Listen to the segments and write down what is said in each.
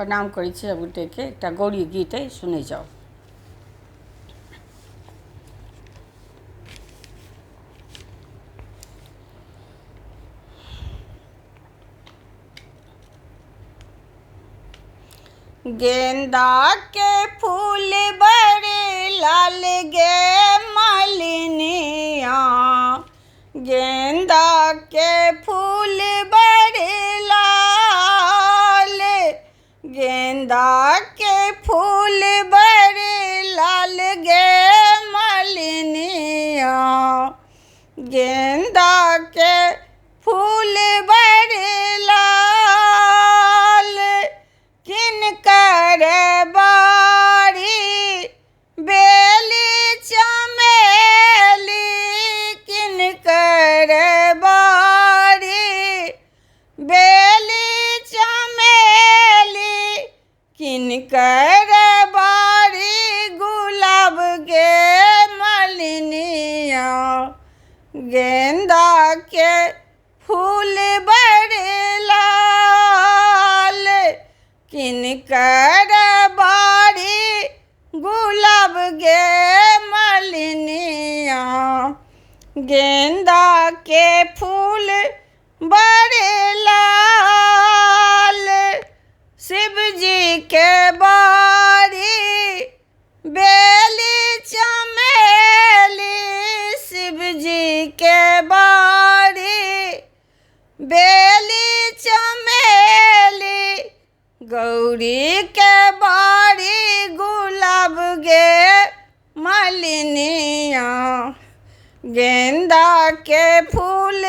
प्रणाम करै छी सबगोटेके। एकटा गौड़ी गीत अइ, सुनै जाउ। गेंदा के फूल बड़े लाल गे मालिनिया, गेंदा के फूल बड़े लाल, गेंदा के फूल बड़े लाल गे मालिनिया, गेंदा के फूल बड़े लाल, किनकर बारी बेली चमेली, किनकर बारी बेली चमेली, किनकर बारी गुलाब गे मालिनिया, गेंदा के फूल बड़े लाल, किनकर बारी गुलाब गे मालिनिया, गेंदा के फूल बड़े लाल, शिव जी के बारी बेली चमेली, शिव जी के बारी बेली चमेली, गौरी के बारी गुलाब गे मालिनिया, गेंदा के फूल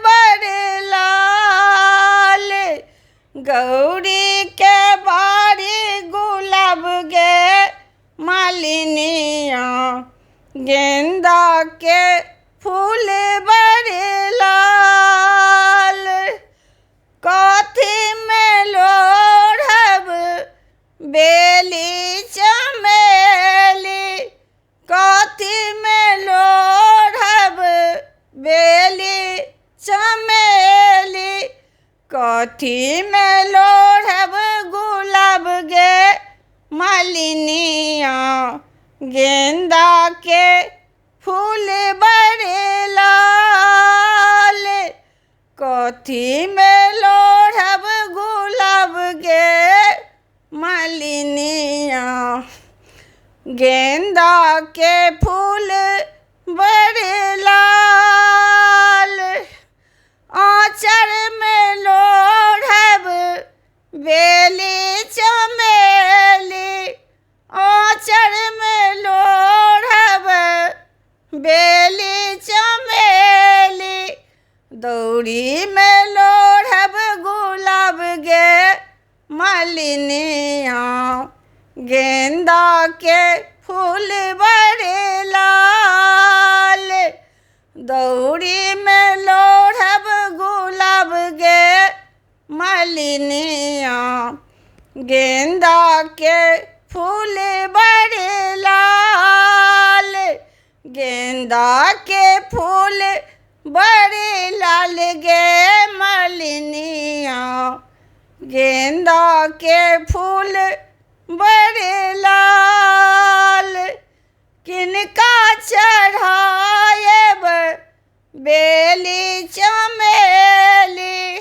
बड़े लाल, गौरी के बारी गुलाब गे मालिनिया, गेंदा के फूल बड़े लाल, कथी में लोढ़ब बेली चमेली, कथी में लोढ़ब बेली चमेली, कथी में लोढ़ब गुलाब गे मालिनिया, गेंदा के फूल बड़े लाल, कथी में लोढ़ब गुलाब गे मालिनिया, गेंदा के फूल बड़े लाल, आँचर में लोढ़ब बेली चमेली, आँचर में लोढ़ब बेली चमेली, दौड़ी में लोढ़ब गुलाब गे मालिनिया, गेंदा के फूल बड़े लाल, दौड़ी में लोढ़ब गुलाब गे मालिनिया, गेंदा के फूल बड़े लाल, गेंदा के फूल बड़े लाल गे मालिनिया, गेंदा के फूल बड़े लाल, किनका चढ़ाएब बेली चमेली,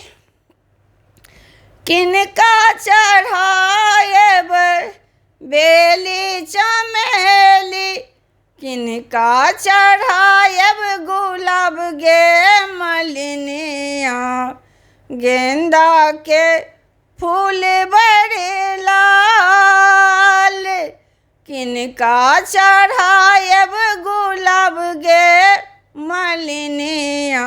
किनका चढ़ाएब बेली चमेली, किनका चढ़ाएब गुलाब गे मालिनिया, गेंदा के फूल बड़े लाल, किनका चढ़ाएब गुलाब गे मालिनिया,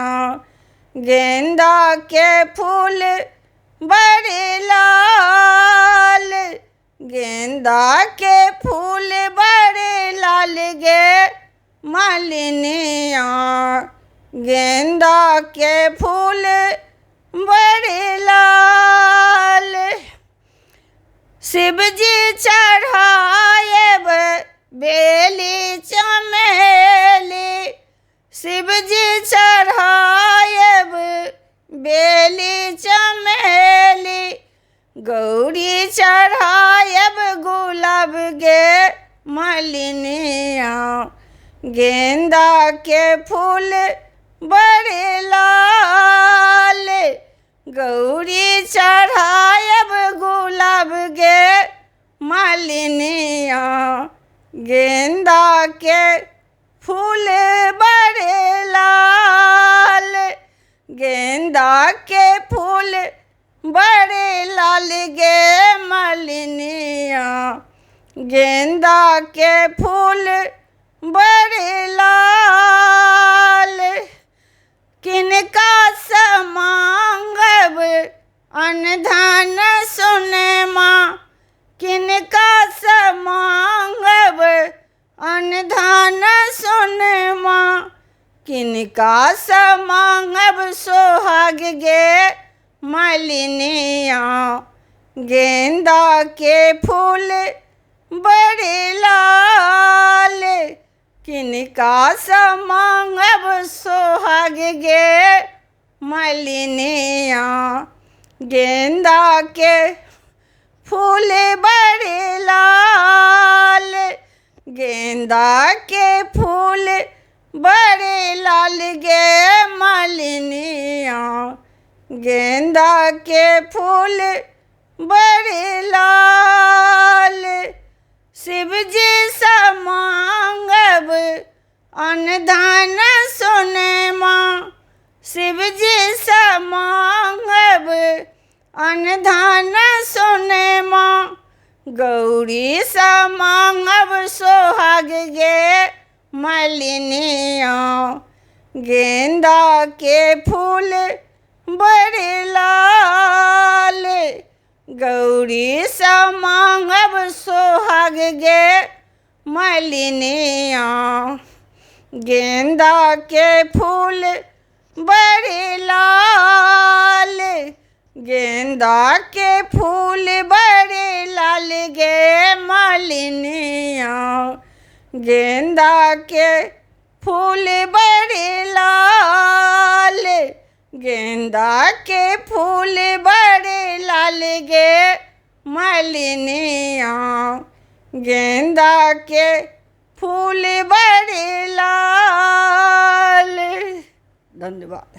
गेंदा के फूल बड़े लाल, गेंदा के फूल बड़े लाल गे मालिनिया, गेंदा के फूल बड़े लाल, शिव जी चढ़ाएब बेली चमेली, शिव जी चढ़ाएब बेली चमेली, गौरी चढ़ायब गुलाब गे मलिनिया, गेंदा के फूल बड़े लाल। गौरी चढ़ायब गुलाब गे मलिनिया, गेंदा के फूल बड़े लाल। गेंदा के फूल बड़े लाल गे मलिनिया, गेंदा के फूल बड़े लाल। किनका से मांगब अनधन सोनमा, किनका से मांगब अनधन सोनमा, किनका से मांगब सोहाग गे मलिनिया, गेंदा के फूल बड़े लाल। किनका से मांगब सोहाग गे मलिनिया, गेंदा के फूल बड़े लाल। गेंदा के फूल बड़े लाल गे मलिनिया, गेंदा के फूल बड़े लाल। शिव जी से मांगब अनधन सोनमा, शिव जी से मांगब अनधन सोनमा, गौरी से मांगब सोहाग गे मलिनिया, गेंदा के फूल बड़े लाल। गौरी से मांगब सोहाग गे मलिनिया, गेंदा के फूल बड़े लाल। गेंदा के फूल बड़े लाल गे मलिनिया, गेंदा के फूल बड़े लाल। गेंदा के फूल बड़े लाल गे मलिनिया, गेंदा के फूल बड़े लाल। धन्यवाद।